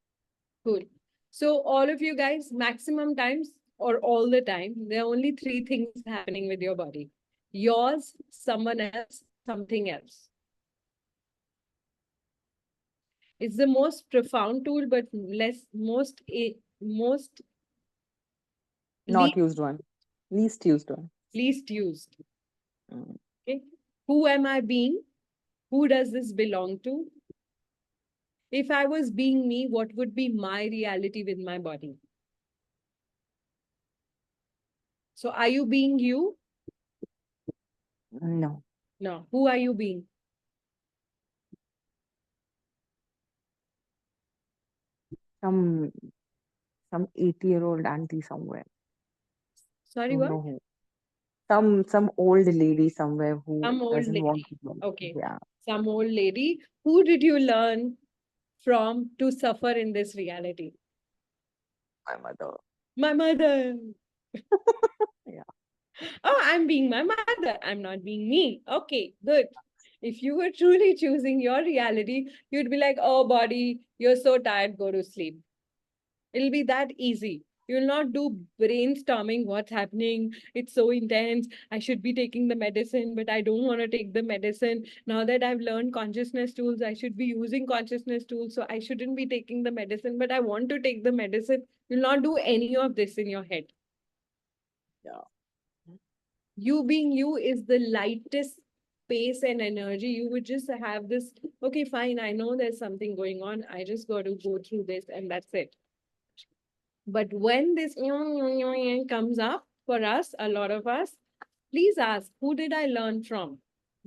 Cool. So all of you guys, maximum times or all the time, there are only three things happening with your body. Yours, someone else, something else. It's the most profound tool, but most Not used one. Least used one. least used. Mm. Okay. Who am I being? Who does this belong to? If I was being me, what would be my reality with my body? So are you being you? No. No. Who are you being? Some 80-year-old auntie somewhere. Sorry, Don't what? know who. Some old lady somewhere who Some old doesn't want lady. to go. Okay. Yeah. Some old lady. Who did you learn from to suffer in this reality? My mother. My mother. Yeah. Oh, I'm being my mother. I'm not being me. Okay, good. If you were truly choosing your reality, you'd be like, oh, body, you're so tired, go to sleep. It'll be that easy. You'll not do brainstorming what's happening. It's so intense. I should be taking the medicine, but I don't want to take the medicine. Now that I've learned consciousness tools, I should be using consciousness tools. So I shouldn't be taking the medicine, but I want to take the medicine. You'll not do any of this in your head. Yeah. You being you is the lightest space and energy. You would just have this, okay, fine, I know there's something going on. I just got to go through this and that's it. But when this comes up for us, a lot of us, please ask, who did I learn from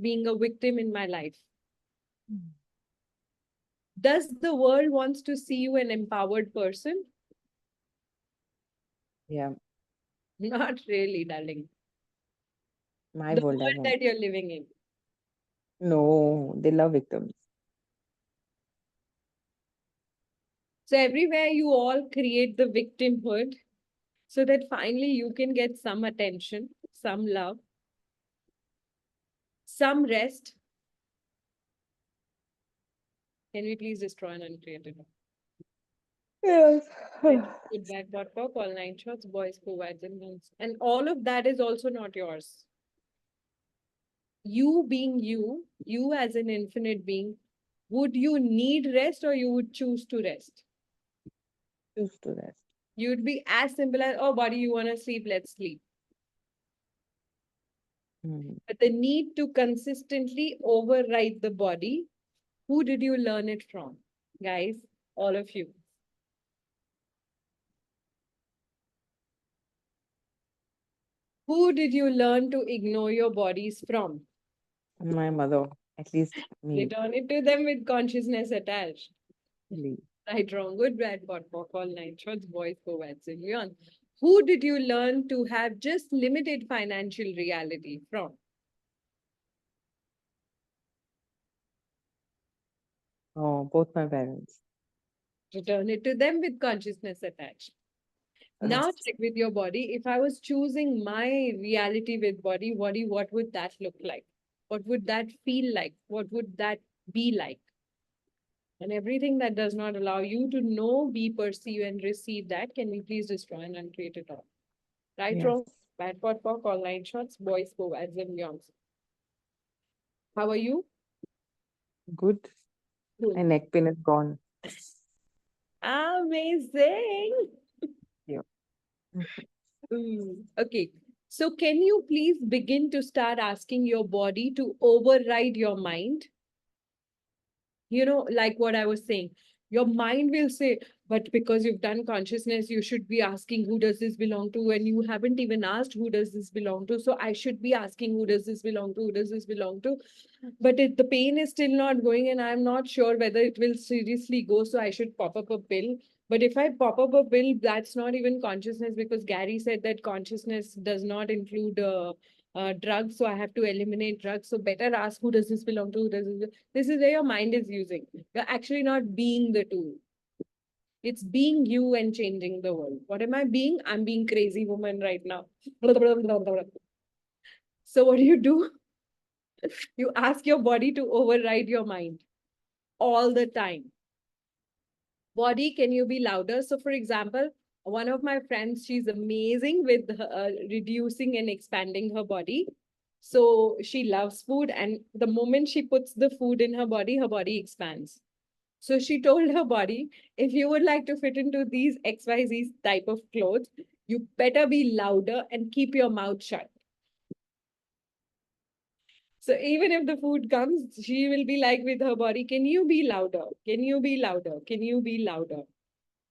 being a victim in my life? Does the world wants to see you an empowered person? Yeah, Not really, darling. my The world I world want. that you're living in. No, they love victims. So everywhere you all create the victimhood so that finally you can get some attention, some love, some rest. Can we please destroy and uncreate it? Yes. Good bad bot talk, all nine shots, boys, co-eds, and guns. And all of that is also not yours. You being you as an infinite being, would you need rest or you would choose to rest? Choose to rest. You'd be as simple as, oh, body, you want to sleep, let's sleep. Mm. But the need to consistently override the body, who did you learn it from? Guys, all of you. Who did you learn to ignore your bodies from? My mother, at least me. Return it to them with consciousness attached. Really. Right, wrong, good, bad, bot, bok, all nine shots, boys, co-eds, and beyond. Who did you learn to have just limited financial reality from? Oh, both my parents. Return it to them with consciousness attached. Now Yes. check with your body. If I was choosing my reality with body, what would that look like? What would that feel like? What would that be like? And everything that does not allow you to know, be, perceive, and receive that, can we please destroy and uncreate it all? Right, Yes. wrong, bad, pot, pok, all nine shots, boys, go, ads, and beyonds. How are you? Good. Good. My neck pain is gone. Amazing. Yeah. Okay. So can you please begin to start asking your body to override your mind? You know, like what I was saying, your mind will say, but because you've done consciousness, you should be asking who does this belong to, and you haven't even asked who does this belong to. So I should be asking who does this belong to, who does this belong to. But the pain is still not going, and I'm not sure whether it will seriously go. So I should pop up a pill. But if I pop up a pill, that's not even consciousness, because Gary said that consciousness does not include drugs. So I have to eliminate drugs. So better ask who does this belong to, who does this. This is where your mind is using. You're actually not being the tool. It's being you and changing the world. What am I being? I'm being crazy woman right now. So what do? You ask your body to override your mind all the time. Body, can you be louder? So for example, one of my friends, she's amazing with reducing and expanding her body. So she loves food, and the moment she puts the food in her body expands. So she told her body, if you would like to fit into these XYZ type of clothes, you better be louder and keep your mouth shut. So even if the food comes, she will be like with her body, can you be louder? Can you be louder? Can you be louder?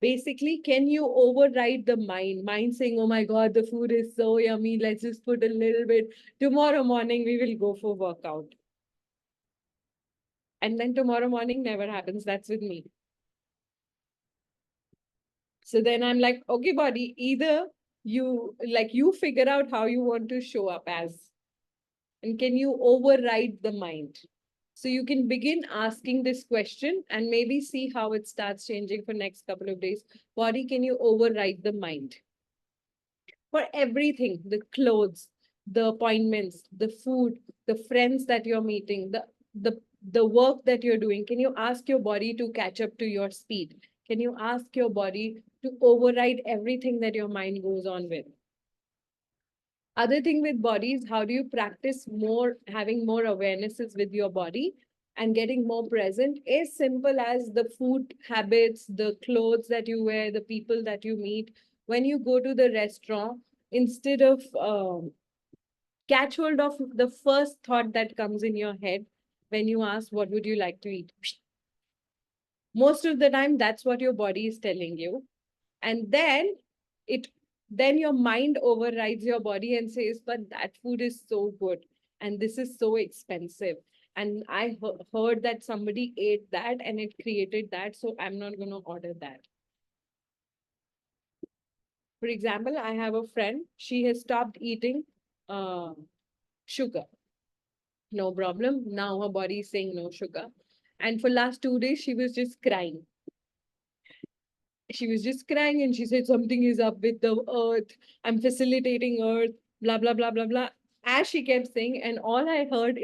Basically, can you override the mind? Mind saying, oh my God, the food is so yummy. Let's just put a little bit. Tomorrow morning, we will go for workout. And then tomorrow morning never happens. That's with me. So then I'm like, okay, body, either you figure out how you want to show up as, and can you override the mind? So you can begin asking this question and maybe see how it starts changing for next couple of days. Body, can you override the mind? For everything, the clothes, the appointments, the food, the friends that you're meeting, the work that you're doing, can you ask your body to catch up to your speed? Can you ask your body to override everything that your mind goes on with? Other thing with bodies, how do you practice more, having more awarenesses with your body and getting more present? Is simple as the food habits, the clothes that you wear, the people that you meet. When you go to the restaurant, instead of Catch hold of the first thought that comes in your head when you ask, what would you like to eat? Most of the time, that's what your body is telling you. And it then your mind overrides your body and says, but that food is so good and this is so expensive. And I heard that somebody ate that and it created that, so I'm not going to order that. For example, I have a friend, she has stopped eating sugar. No problem. Now her body is saying no sugar. And for last 2 days, she was just crying. She was just crying and she said, something is up with the earth. I'm facilitating earth, blah, blah, blah, blah, blah. As she kept saying, and all I heard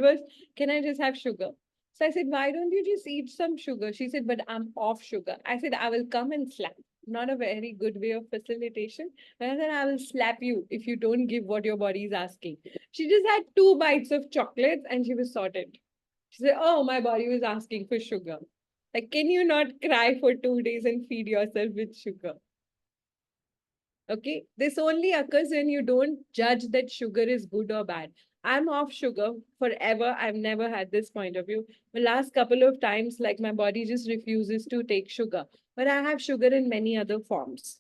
was, can I just have sugar? So I said, why don't you just eat some sugar? She said, but I'm off sugar. I said, I will come and slap. Not a very good way of facilitation. But I said, I will slap you if you don't give what your body is asking. She just had 2 bites of chocolates and she was sorted. She said, oh, my body was asking for sugar. Like, can you not cry for 2 days and feed yourself with sugar? Okay, this only occurs when you don't judge that sugar is good or bad. I'm off sugar forever. I've never had this point of view. The last couple of times, like my body just refuses to take sugar, but I have sugar in many other forms.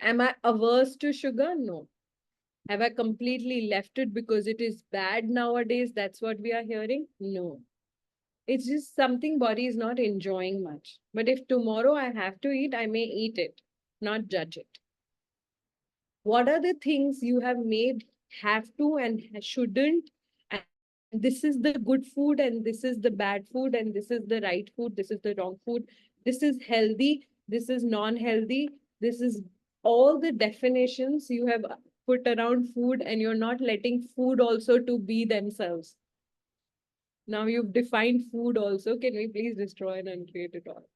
Am I averse to sugar? No. Have I completely left it because it is bad nowadays? That's what we are hearing? No. It's just something body is not enjoying much. But if tomorrow I have to eat, I may eat it, not judge it. What are the things you have made have to and shouldn't? And this is the good food, and this is the bad food, and this is the right food, this is the wrong food. This is healthy, this is non-healthy. This is all the definitions you have put around food, and you're not letting food also to be themselves. Now you've defined food also. Can we please destroy and uncreate it all?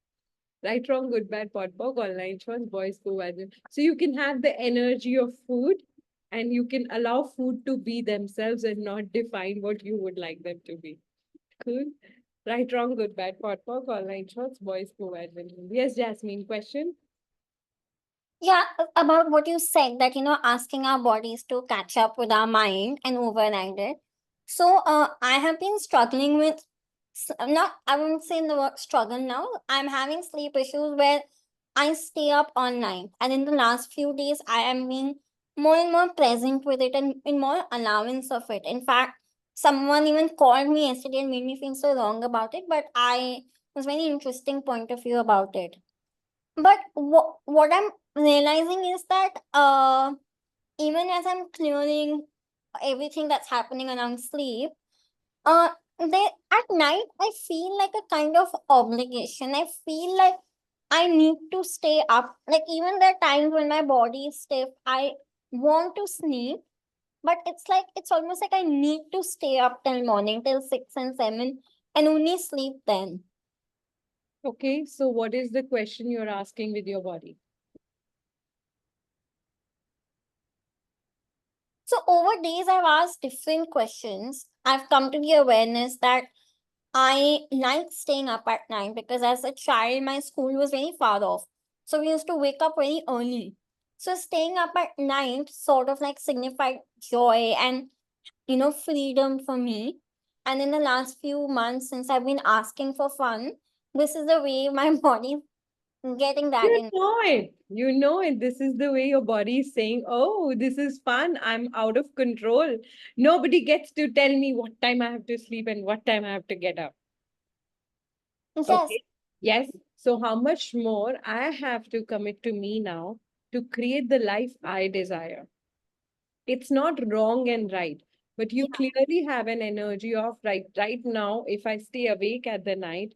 Right, wrong, good, bad, pot, pog, online choice, boys go wagon. So you can have the energy of food and you can allow food to be themselves and not define what you would like them to be. Cool. Right, wrong, good, bad, pot, pog, online choice, boys go wagon. Yes, Jasmine, question? Yeah, about what you said that, asking our bodies to catch up with our mind and override it. So, I have been struggling with, not, I wouldn't say in the word struggle now. I'm having sleep issues where I stay up all night. And in the last few days, I am being more and more present with it and in more allowance of it. In fact, someone even called me yesterday and made me feel so wrong about it, but I was very interesting point of view about it. But what I'm realizing is that even as I'm clearing everything that's happening around sleep, uh they at night I feel like a kind of obligation. I feel like I need to stay up. Like even there are times when my body is stiff, I want to sleep, but it's almost like I need to stay up till morning, till 6 and 7, and only sleep then. Okay, so what is the question you're asking with your body? So over days, I've asked different questions. I've come to the awareness that I like staying up at night because as a child, my school was very far off. So we used to wake up very early. So staying up at night sort of like signified joy and, freedom for me. And in the last few months, since I've been asking for fun, this is the way my body is getting that You in. know it. You know it. This is the way your body is saying, oh, this is fun. I'm out of control. Nobody gets to tell me what time I have to sleep and what time I have to get up. Yes. Okay. Yes. So how much more I have to commit to me now to create the life I desire? It's not wrong and right, but you clearly have an energy of right now. If I stay awake at the night,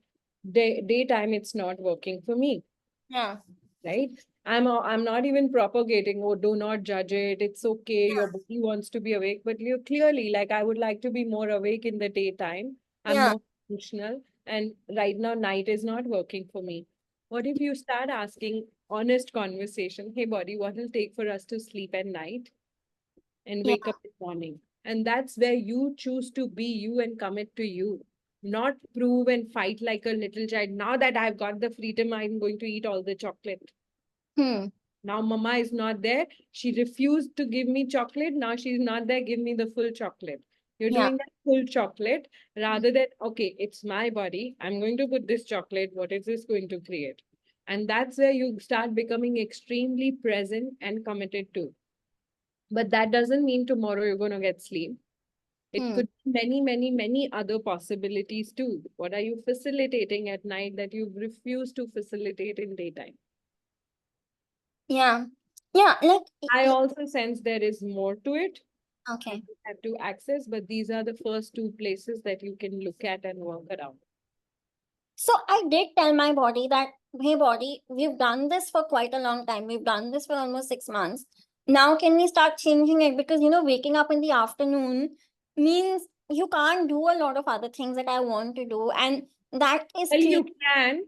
daytime, it's not working for me. Yeah. Right? I'm not even propagating, oh, do not judge it. It's okay. Yeah. Your body wants to be awake, but you clearly, like, I would like to be more awake in the daytime. I'm Yeah. more functional, and right now night is not working for me. What if you start asking honest conversation? Hey, body, what will take for us to sleep at night and Yeah. wake up in the morning? And that's where you choose to be you and commit to you, not prove and fight like a little child. Now that I've got the freedom, I'm going to eat all the chocolate. Hmm. Now mama is not there. She refused to give me chocolate. Now she's not there. Give me the full chocolate. You're Yeah. doing that full chocolate rather than, okay, it's my body. I'm going to put this chocolate. What is this going to create? And that's where you start becoming extremely present and committed to. But that doesn't mean tomorrow you're going to get sleep. It Hmm. could be many, many, many other possibilities too. What are you facilitating at night that you refuse to facilitate in daytime? Yeah. Yeah. Like, I also sense there is more to it. okay. You have to access, but these are the first two places that you can look at and work around. So I did tell my body that, hey, body, we've done this for quite a long time. We've done this for almost 6 months. Now, can we start changing it? Because, waking up in the afternoon means you can't do a lot of other things that I want to do. And that is Well, you sleep. can,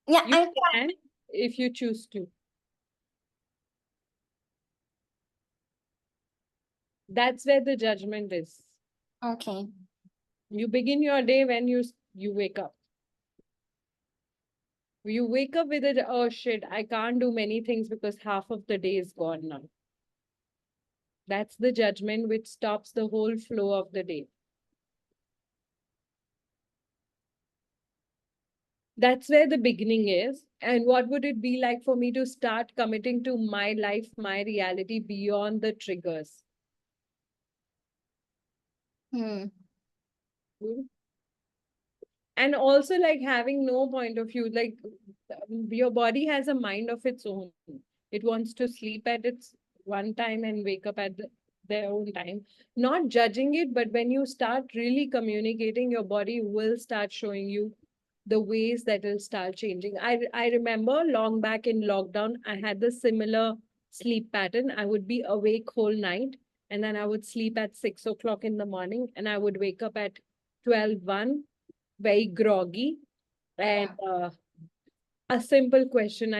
Yeah. you And can if you choose to. That's where the judgment is. okay. You begin your day when you wake up. You wake up with it, oh shit, I can't do many things because half of the day is gone now. That's the judgment which stops the whole flow of the day. That's where the beginning is. And what would it be like for me to start committing to my life, my reality beyond the triggers? Hmm. And also like having no point of view, like your body has a mind of its own. It wants to sleep at its one time and wake up at their own time. Not judging it, but when you start really communicating, your body will start showing you the ways that will start changing. I remember long back in lockdown, I had the similar sleep pattern. I would be awake whole night and then I would sleep at 6 o'clock in the morning and I would wake up at 12:01, very groggy. And a simple question,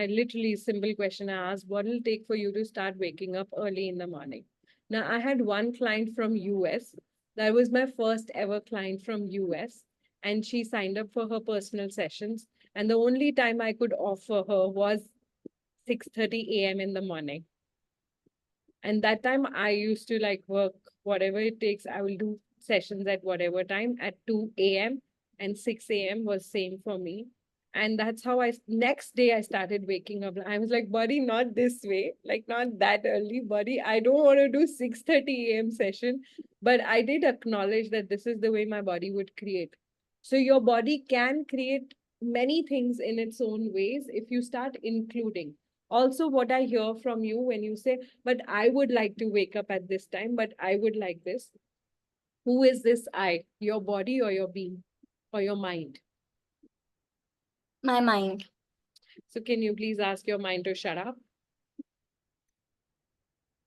simple question I asked, what will it take for you to start waking up early in the morning? Now, I had one client from US. That was my first ever client from US. And she signed up for her personal sessions. And the only time I could offer her was 6:30 a.m. in the morning. And that time I used to like work whatever it takes. I will do sessions at whatever time at 2 a.m. and 6 a.m. was same for me. And that's how next day I started waking up. I was like, buddy, not this way, like not that early, buddy. I don't want to do 6:30 a.m. session. But I did acknowledge that this is the way my body would create. So your body can create many things in its own ways if you start including. Also, what I hear from you when you say, but I would like to wake up at this time, but I would like this. Who is this I? Your body or your being or your mind? My mind. So can you please ask your mind to shut up?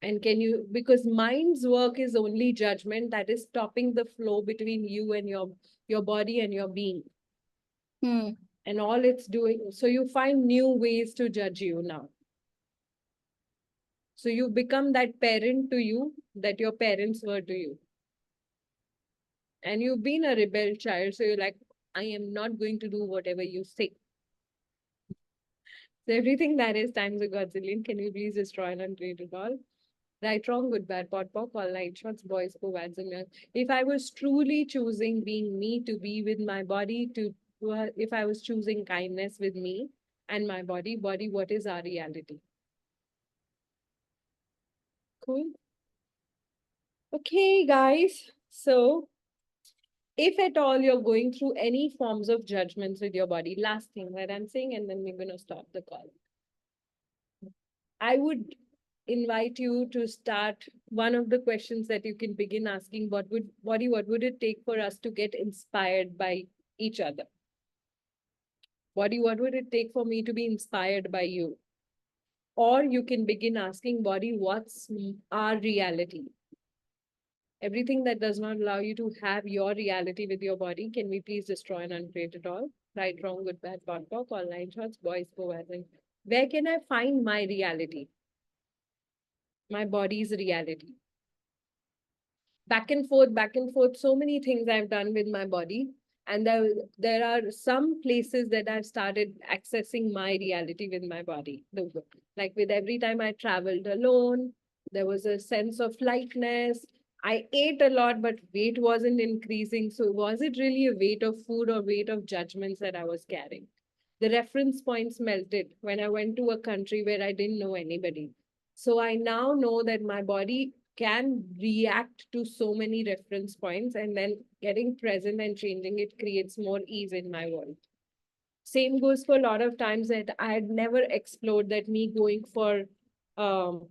And can you, because mind's work is only judgment that is stopping the flow between you and your body and your being. Hmm. And all it's doing, so you find new ways to judge you now. So you become that parent to you that your parents were to you. And you've been a rebel child, so you're like, I am not going to do whatever you say. So everything that is times a godzillion, can you please destroy and uncreate it all? Right, wrong, good, bad, pot, pop, all night shots, boys, go, ads, and young. If I was truly choosing being me to be with my body, if I was choosing kindness with me and my body, what is our reality? Cool. Okay, guys. So if at all you're going through any forms of judgments with your body, last thing that I'm saying, and then we're going to stop the call. I would invite you to start one of the questions that you can begin asking, what would it take for us to get inspired by each other? Body, what would it take for me to be inspired by you? Or you can begin asking, body, what's our reality? Everything that does not allow you to have your reality with your body, can we please destroy and uncreate it all? Right, wrong, good, bad, pot, pop, all nine shots, boys, go, and where can I find my reality? My body's reality. Back and forth, so many things I've done with my body. And there are some places that I've started accessing my reality with my body. Like with every time I traveled alone, there was a sense of lightness. I ate a lot, but weight wasn't increasing. So was it really a weight of food or weight of judgments that I was carrying? The reference points melted when I went to a country where I didn't know anybody. So I now know that my body can react to so many reference points, and then getting present and changing it creates more ease in my world. Same goes for a lot of times that I had never explored, that me going for um,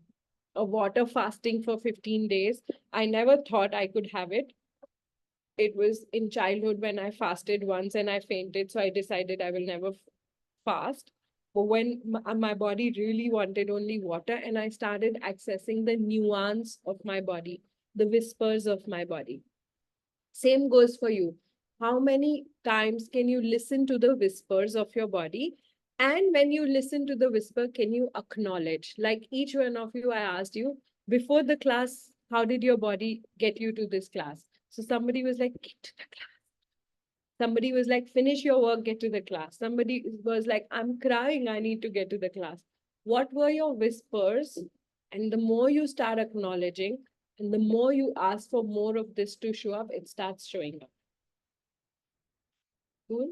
a water fasting for 15 days. I never thought I could have it. It was in childhood when I fasted once and I fainted. So I decided I will never fast. But when my body really wanted only water, and I started accessing the nuance of my body, the whispers of my body. Same goes for you. How many times can you listen to the whispers of your body? And when you listen to the whisper, can you acknowledge? Like each one of you, I asked you before the class, how did your body get you to this class? So somebody was like, get to the class. Somebody was like, finish your work, get to the class. Somebody was like, I'm crying, I need to get to the class. What were your whispers? And the more you start acknowledging, and the more you ask for more of this to show up, it starts showing up. Cool?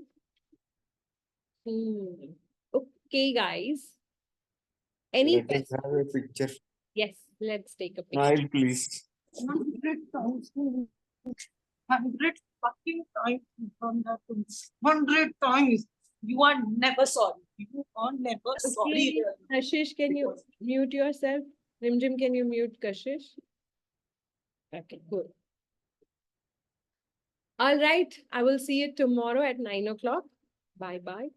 Okay, guys. Any Let us questions? have a picture. Yes, let's take a picture. Smile, please. 100,000. 100 fucking times you've done that to me. 100 times. You are never sorry. You are never sorry. Okay, Kashish, can you mute yourself? Rimjim, can you mute Kashish? Okay, good. All right, I will see you tomorrow at 9 o'clock. Bye-bye.